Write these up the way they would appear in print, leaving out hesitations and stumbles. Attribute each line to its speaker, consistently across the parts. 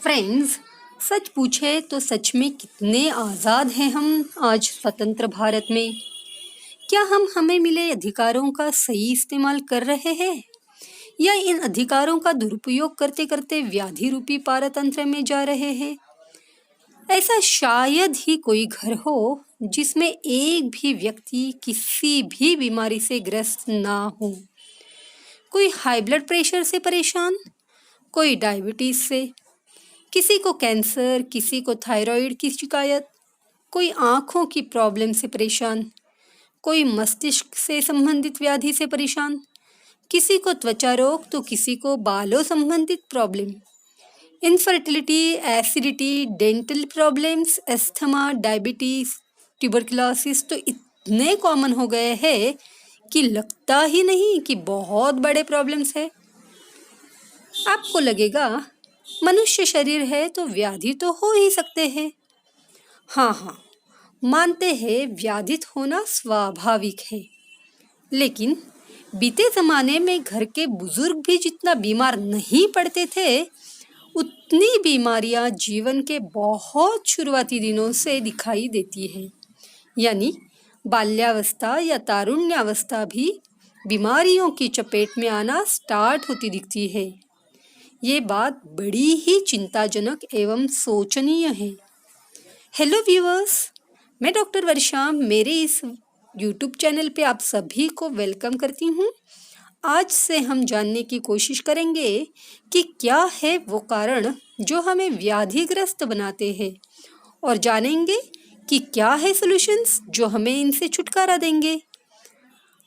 Speaker 1: Friends, सच पूछे तो सच में कितने आज़ाद हैं हम आज स्वतंत्र भारत में। क्या हम हमें मिले अधिकारों का सही इस्तेमाल कर रहे हैं या इन अधिकारों का दुरुपयोग करते करते व्याधि रूपी पारतंत्र में जा रहे हैं? ऐसा शायद ही कोई घर हो जिसमें एक भी व्यक्ति किसी भी बीमारी से ग्रस्त ना हो। कोई हाई ब्लड प्रेशर से परेशान, कोई डायबिटीज से, किसी को कैंसर, किसी को थायराइड की शिकायत, कोई आँखों की प्रॉब्लम से परेशान, कोई मस्तिष्क से संबंधित व्याधि से परेशान, किसी को त्वचा रोग तो किसी को बालों संबंधित problem, infertility, acidity, dental problems, asthma, diabetes, tuberculosis तो इतने कॉमन हो गए हैं कि लगता ही नहीं कि बहुत बड़े प्रॉब्लम्स है। आपको लगेगा मनुष्य शरीर है तो व्याधि तो हो ही सकते हैं। हाँ, मानते हैं व्याधित होना स्वाभाविक है, लेकिन बीते जमाने में घर के बुजुर्ग भी जितना बीमार नहीं पड़ते थे, उतनी बीमारियां जीवन के बहुत शुरुआती दिनों से दिखाई देती है। यानी बाल्यावस्था या तारुण्यावस्था भी बीमारियों की चपेट में आना स्टार्ट होती दिखती है। ये बात बड़ी ही चिंताजनक एवं सोचनीय है। हेलो व्यूअर्स, मैं डॉक्टर वर्षा मेरे इस यूट्यूब चैनल पे आप सभी को वेलकम करती हूँ। आज से हम जानने की कोशिश करेंगे कि क्या है वो कारण जो हमें व्याधिग्रस्त बनाते हैं और जानेंगे कि क्या है सॉल्यूशंस जो हमें इनसे छुटकारा देंगे।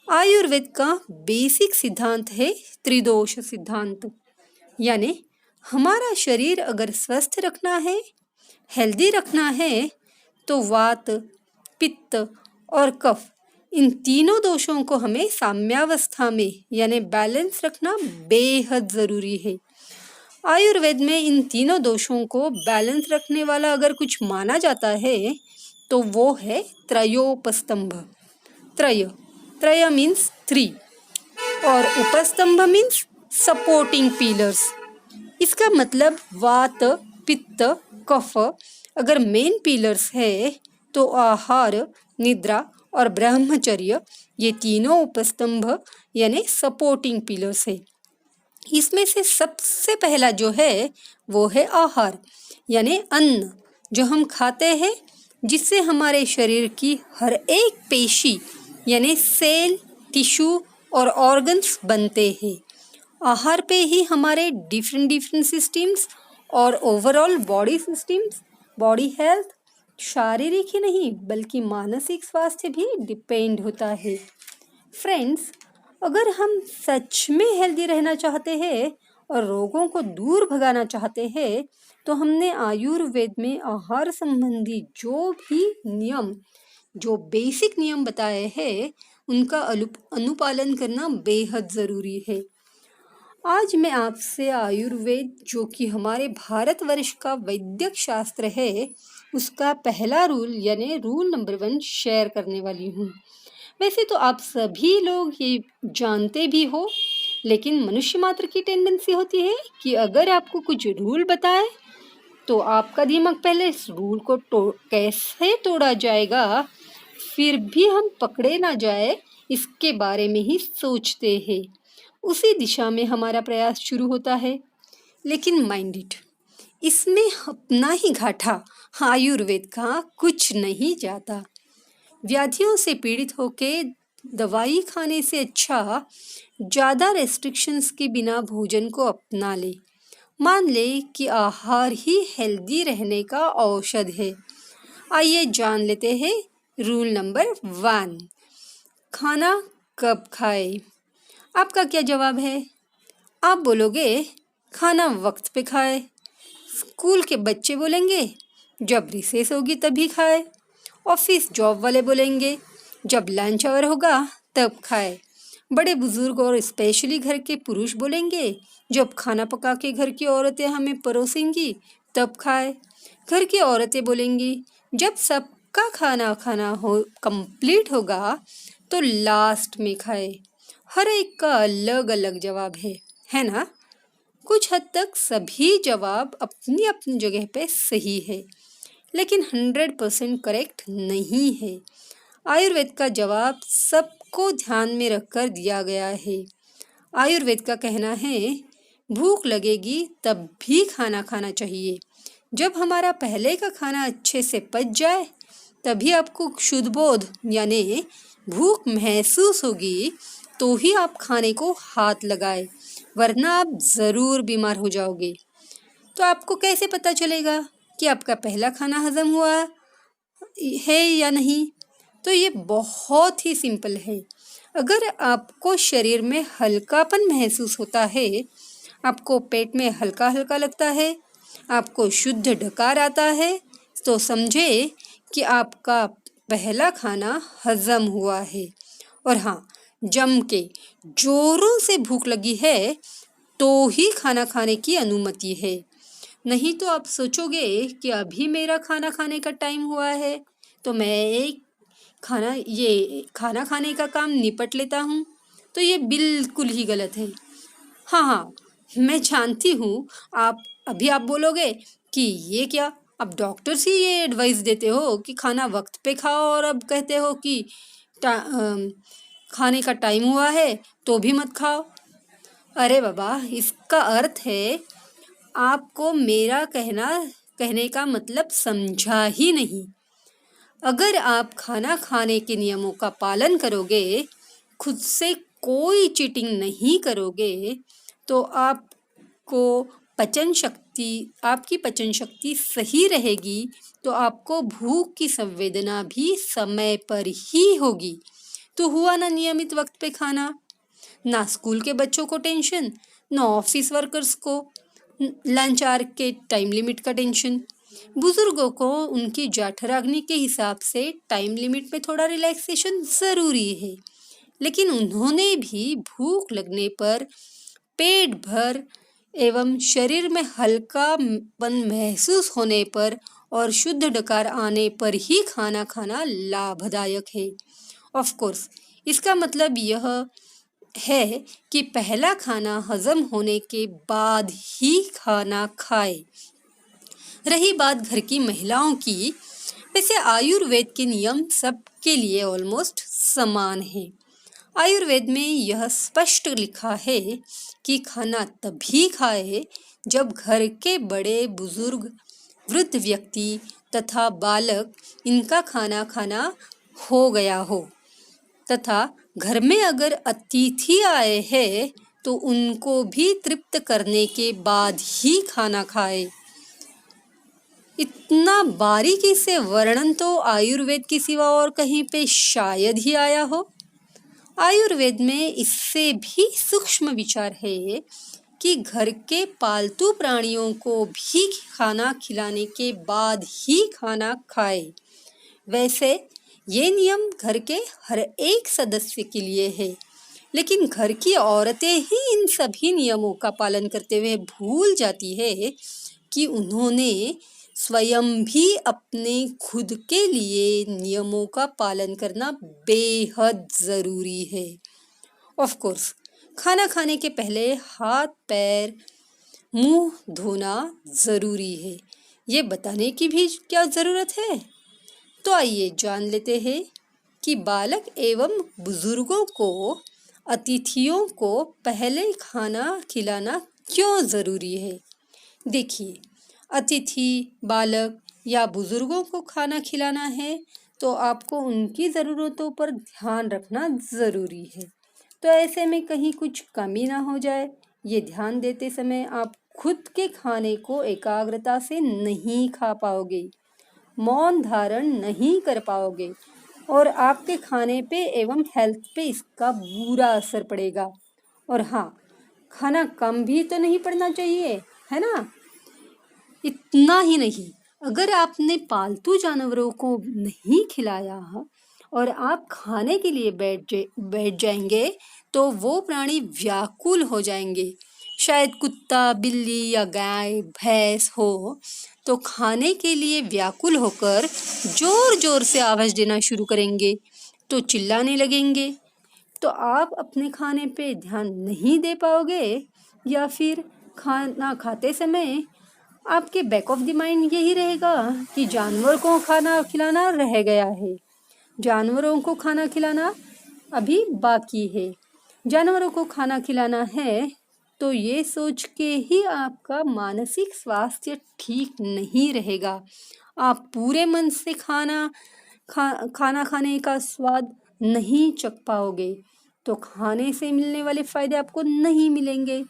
Speaker 1: आयुर्वेद का बेसिक सिद्धांत है त्रिदोष सिद्धांत, यानी हमारा शरीर अगर स्वस्थ रखना है, हेल्दी रखना है, तो वात, पित्त और कफ इन तीनों दोषों को हमें साम्यावस्था में यानी बैलेंस रखना बेहद ज़रूरी है। आयुर्वेद में इन तीनों दोषों को बैलेंस रखने वाला अगर कुछ माना जाता है तो वो है त्रयोपस्तंभ। त्रय मीन्स 3 और उपस्तंभ मीन्स सपोर्टिंग पिलर्स। इसका मतलब वात, पित्त, कफ अगर मेन पिलर्स है तो आहार, निद्रा और ब्रह्मचर्य ये तीनों उपस्तंभ यानी सपोर्टिंग पिलर्स है। इसमें से सबसे पहला जो है वो है आहार, यानी अन्न जो हम खाते हैं, जिससे हमारे शरीर की हर एक पेशी यानी सेल, टिश्यू और ऑर्गन्स बनते हैं। आहार पे ही हमारे डिफरेंट सिस्टम्स और overall body systems, body health शारीरिक ही नहीं बल्कि मानसिक स्वास्थ्य भी डिपेंड होता है। फ्रेंड्स, अगर हम सच में हेल्दी रहना चाहते हैं और रोगों को दूर भगाना चाहते हैं तो हमने आयुर्वेद में आहार संबंधी जो भी नियम, जो बेसिक नियम बताए हैं, उनका अनुपालन करना बेहद ज़रूरी है। आज मैं आपसे आयुर्वेद, जो कि हमारे भारतवर्ष का वैद्यक शास्त्र है, उसका पहला रूल यानी रूल नंबर 1 शेयर करने वाली हूँ। वैसे तो आप सभी लोग ये जानते भी हो, लेकिन मनुष्य मात्र की टेंडेंसी होती है कि अगर आपको कुछ रूल बताए तो आपका दिमाग पहले इस रूल को कैसे तोड़ा जाएगा, फिर भी हम पकड़े ना जाए इसके बारे में ही सोचते हैं। उसी दिशा में हमारा प्रयास शुरू होता है। लेकिन माइंड इट, इसमें अपना ही घाटा आयुर्वेद का कुछ नहीं जाता। व्याधियों से पीड़ित होके दवाई खाने से अच्छा ज़्यादा रेस्ट्रिक्शंस के बिना भोजन को अपना ले। मान ले कि आहार ही हेल्दी रहने का औषध है। आइए जान लेते हैं रूल नंबर 1, खाना कब खाए। आपका क्या जवाब है? आप बोलोगे खाना वक्त पे खाए। स्कूल के बच्चे बोलेंगे जब रिसेस होगी तभी खाए। ऑफिस जॉब वाले बोलेंगे जब लंच आवर होगा तब खाए। बड़े बुजुर्ग और स्पेशली घर के पुरुष बोलेंगे जब खाना पका के घर की औरतें हमें परोसेंगी तब खाए। घर की औरतें बोलेंगी जब सबका खाना हो कंप्लीट होगा तो लास्ट में खाए। हर एक का अलग अलग जवाब है ना? कुछ हद तक सभी जवाब अपनी अपनी जगह पे सही है, लेकिन 100% करेक्ट नहीं है। आयुर्वेद का जवाब सबको ध्यान में रखकर दिया गया है। आयुर्वेद का कहना है, भूख लगेगी तब भी खाना खाना चाहिए। जब हमारा पहले का खाना अच्छे से पच जाए तभी आपको शुद्ध बोध यानी भूख महसूस होगी, तो ही आप खाने को हाथ लगाए, वरना आप ज़रूर बीमार हो जाओगे। तो आपको कैसे पता चलेगा कि आपका पहला खाना हजम हुआ है या नहीं? तो ये बहुत ही सिंपल है। अगर आपको शरीर में हल्कापन महसूस होता है, आपको पेट में हल्का हल्का लगता है, आपको शुद्ध डकार आता है, तो समझे कि आपका पहला खाना हजम हुआ है। और हाँ, जम के जोरों से भूख लगी है तो ही खाना खाने की अनुमति है। नहीं तो आप सोचोगे कि अभी मेरा खाना खाने का टाइम हुआ है तो मैं खाना खाने का काम निपट लेता हूँ, तो ये बिल्कुल ही गलत है। हाँ हाँ, मैं जानती हूँ आप बोलोगे कि ये क्या, अब डॉक्टर से ये एडवाइस देते हो कि खाना वक्त पे खाओ और अब कहते हो कि खाने का टाइम हुआ है तो भी मत खाओ। अरे बाबा, इसका अर्थ है आपको मेरा कहने का मतलब समझा ही नहीं। अगर आप खाना खाने के नियमों का पालन करोगे, खुद से कोई चीटिंग नहीं करोगे, तो आपकी पचन शक्ति सही रहेगी, तो आपको भूख की संवेदना भी समय पर ही होगी। तो हुआ ना नियमित वक्त पे खाना। ना स्कूल के बच्चों को टेंशन, ना ऑफिस वर्कर्स को लंच आवर के टाइम लिमिट का टेंशन। बुजुर्गों को उनकी जठराग्नि के हिसाब से टाइम लिमिट में थोड़ा रिलैक्सेशन ज़रूरी है, लेकिन उन्होंने भी भूख लगने पर पेट भर एवं शरीर में हल्कापन महसूस होने पर और शुद्ध डकार आने पर ही खाना खाना लाभदायक है। ऑफ कोर्स, इसका मतलब यह है कि पहला खाना हजम होने के बाद ही खाना खाए। रही बात घर की महिलाओं की, वैसे आयुर्वेद के नियम सबके लिए ऑलमोस्ट समान है। आयुर्वेद में यह स्पष्ट लिखा है कि खाना तभी खाए जब घर के बड़े बुजुर्ग, वृद्ध व्यक्ति तथा बालक इनका खाना खाना हो गया हो, तथा घर में अगर अतिथि आए हैं तो उनको भी तृप्त करने के बाद ही खाना खाए। इतना बारीकी से वर्णन तो आयुर्वेद के सिवा और कहीं पे शायद ही आया हो। आयुर्वेद में इससे भी सूक्ष्म विचार है कि घर के पालतू प्राणियों को भी खाना खिलाने के बाद ही खाना खाए। वैसे ये नियम घर के हर एक सदस्य के लिए है, लेकिन घर की औरतें ही इन सभी नियमों का पालन करते हुए भूल जाती है कि उन्होंने स्वयं भी अपने खुद के लिए नियमों का पालन करना बेहद ज़रूरी है। ऑफ कोर्स, खाना खाने के पहले हाथ पैर मुंह धोना ज़रूरी है, ये बताने की भी क्या ज़रूरत है? तो आइए जान लेते हैं कि बालक एवं बुजुर्गों को, अतिथियों को पहले खाना खिलाना क्यों ज़रूरी है। देखिए, अतिथि, बालक या बुजुर्गों को खाना खिलाना है तो आपको उनकी ज़रूरतों पर ध्यान रखना ज़रूरी है। तो ऐसे में कहीं कुछ कमी ना हो जाए, ये ध्यान देते समय आप खुद के खाने को एकाग्रता से नहीं खा पाओगे, मौन धारण नहीं कर पाओगे और आपके खाने पे एवं हेल्थ पे इसका बुरा असर पड़ेगा। और हाँ, खाना कम भी तो नहीं पड़ना चाहिए, है ना? इतना ही नहीं, अगर आपने पालतू जानवरों को नहीं खिलाया और आप खाने के लिए बैठ जाएंगे तो वो प्राणी व्याकुल हो जाएंगे। शायद कुत्ता, बिल्ली या गाय, भैंस हो तो खाने के लिए व्याकुल होकर जोर जोर से आवाज़ देना शुरू करेंगे, तो चिल्लाने लगेंगे। तो आप अपने खाने पे ध्यान नहीं दे पाओगे या फिर खाना खाते समय आपके बैक ऑफ द माइंड यही रहेगा कि जानवर को खाना खिलाना रह गया है, जानवरों को खाना खिलाना अभी बाकी है। जानवरों को खाना खिलाना है तो ये सोच के ही आपका मानसिक स्वास्थ्य ठीक नहीं रहेगा। आप पूरे मन से खाना खाने का स्वाद नहीं चख पाओगे, तो खाने से मिलने वाले फायदे आपको नहीं मिलेंगे।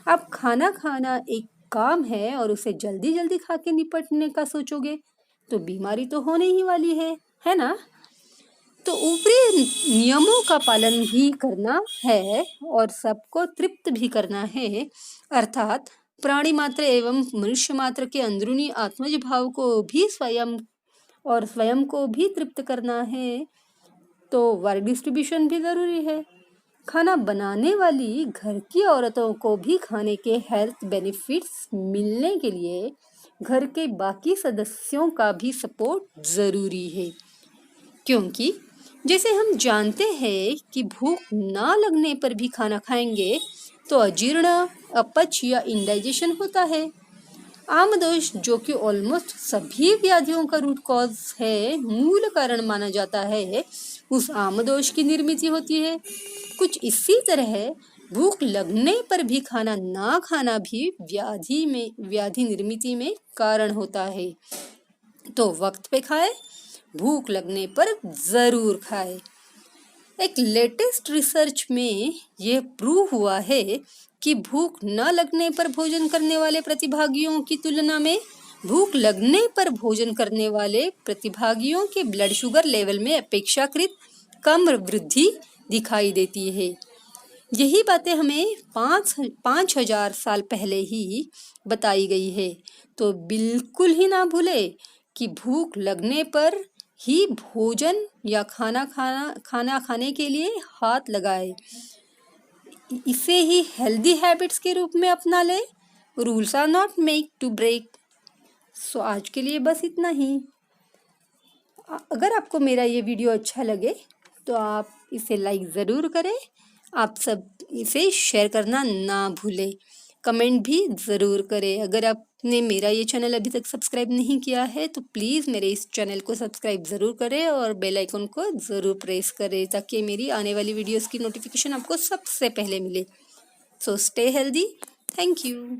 Speaker 1: अब खाना खाना एक काम है और उसे जल्दी जल्दी खा के निपटने का सोचोगे तो बीमारी तो होने ही वाली है ना। तो ऊपरी नियमों का पालन भी करना है और सबको तृप्त भी करना है, अर्थात प्राणी मात्र एवं मनुष्य मात्र के अंदरूनी आत्मज भाव को भी स्वयं को भी तृप्त करना है। तो वर्क डिस्ट्रीब्यूशन भी जरूरी है। खाना बनाने वाली घर की औरतों को भी खाने के हेल्थ बेनिफिट्स मिलने के लिए घर के बाकी सदस्यों का भी सपोर्ट जरूरी है, क्योंकि जैसे हम जानते हैं कि भूख ना लगने पर भी खाना खाएंगे तो अजीर्ण, अपच या इंडाइजेशन होता है। आमदोष, जो कि ऑलमोस्ट सभी व्याधियों का रूट कॉज है, मूल कारण माना जाता है, उस आमदोष की निर्मित होती है। कुछ इसी तरह भूख लगने पर भी खाना ना खाना भी व्याधि निर्मिति में कारण होता है। तो वक्त पे खाए, भूख लगने पर जरूर खाए। एक लेटेस्ट रिसर्च में यह प्रूव हुआ है कि भूख न लगने पर भोजन करने वाले प्रतिभागियों की तुलना में भूख लगने पर भोजन करने वाले प्रतिभागियों के ब्लड शुगर लेवल में अपेक्षाकृत कम वृद्धि दिखाई देती है। यही बातें हमें 5,000 साल पहले ही बताई गई है। तो बिल्कुल ही ना भूले कि भूख लगने पर ही भोजन या खाना खाने के लिए हाथ लगाए। इसे ही हेल्दी हैबिट्स के रूप में अपना ले। Rules are not make to break. So आज के लिए बस इतना ही। अगर आपको मेरा ये वीडियो अच्छा लगे तो आप इसे लाइक ज़रूर करें। आप सब इसे शेयर करना ना भूलें। कमेंट भी ज़रूर करें। अगर आपने मेरा ये चैनल अभी तक सब्सक्राइब नहीं किया है तो प्लीज़ मेरे इस चैनल को सब्सक्राइब ज़रूर करें और बेल आइकन को ज़रूर प्रेस करें ताकि मेरी आने वाली वीडियोस की नोटिफिकेशन आपको सबसे पहले मिले। So stay healthy. Thank you.